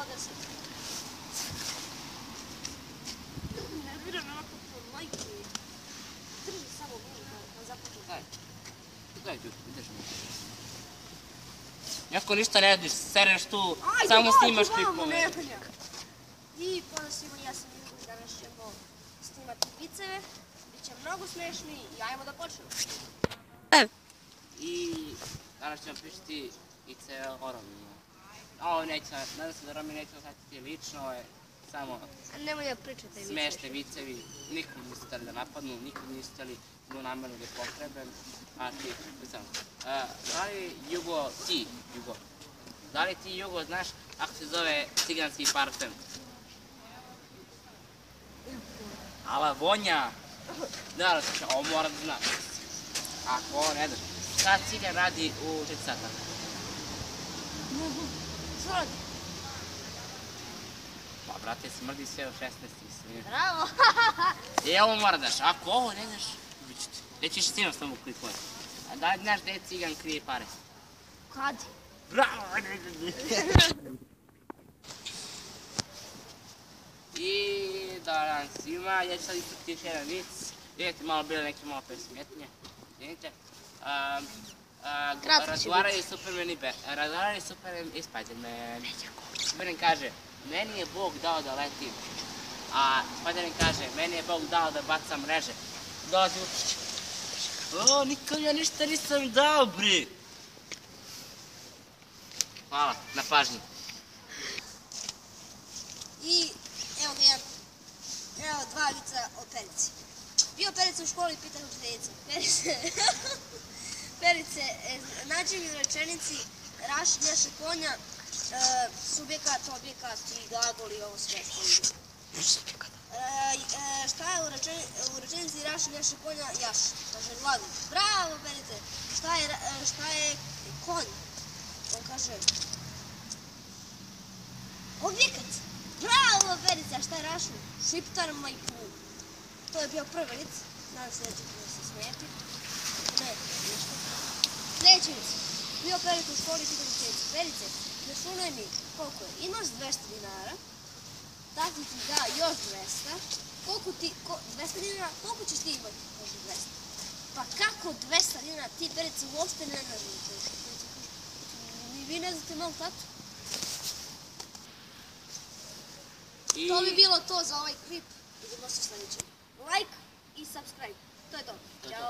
ode se. Nerviram me onako po majku. Drži samo meni da započnem. Daj, ideš mi. Jako ništa ne radiš, sereš tu, samo snimaš klipove. I pozdrav svima, ja sam Jugo i danas ćemo snimati viceve. Biće mnogo smešni i ajmo da počnemo. I danas ćemo pričati vice o Romima. Ovo neće, nadam se da Romi neće osjetiti lično, je samo Nemoj da pričate viceve. smešne vicevi, nikom nisu htjeli da napadnu, nikom nisu htjeli zlonamerno da potrebe. A ti, samo, da li Jugo, da li ti Jugo znaš ako se zove ciganski parfem? Ala vonja! Da, ovo mora da znaš. Ako ovo ne znaš, šta cigan radi u 4 sata? Što radi? Pa brate, smrdi sve u 16. Bravo! Ovo mora daš, ako ovo ne znaš, nećeš sinoć samo klikovati. A da li znaš gdje cigan krije pare? Kad? Bravo! I dobar dan svima, ja ću sad ispratiti još jedan vic. Vidite, malo bile neke malo presmetnje. Vidite? Razgovaraju Superman i Spiderman. Superman kaže, meni je Bog dao da letim. A Spiderman kaže, meni je Bog dao da bacam mreže. Dolazi Vučić. O, nikom ja ništa nisam dao, bre. Hvala, na pažnji. I evo ga evo dva vica o Perici. Bio Perica u školi i pita učiteljica. Perice, nađi mi u rečenici rašljaše konja, subjekat, objekat i glagol i ovo sve što ide. Šta je u rečenici rašljaše konja? Jaš. Kaže glagol. Bravo, Perice. Šta je konj? On kaže objekat. Bravo, Perica, šta je rašlj? Šiptar majku. To je bio prvi vic. Nadam se da ćete se smijeti. Ne, ništa. Sljedeći vic. Bio Perica u školi i pita učiteljicu. Perice, računaj mi koliko je. Imaš 200 dinara. Tati ti da još 200. 200 dinara, koliko ćeš ti imati? Kaže 200. Pa kako 200 dinara? Ti, Perice, uopšte ne znaš. Ni vi ne znate mog tatu? To bi bilo to za ovaj klip. Idemo sa sljedećem. Like i subscribe. To je to. Ćao.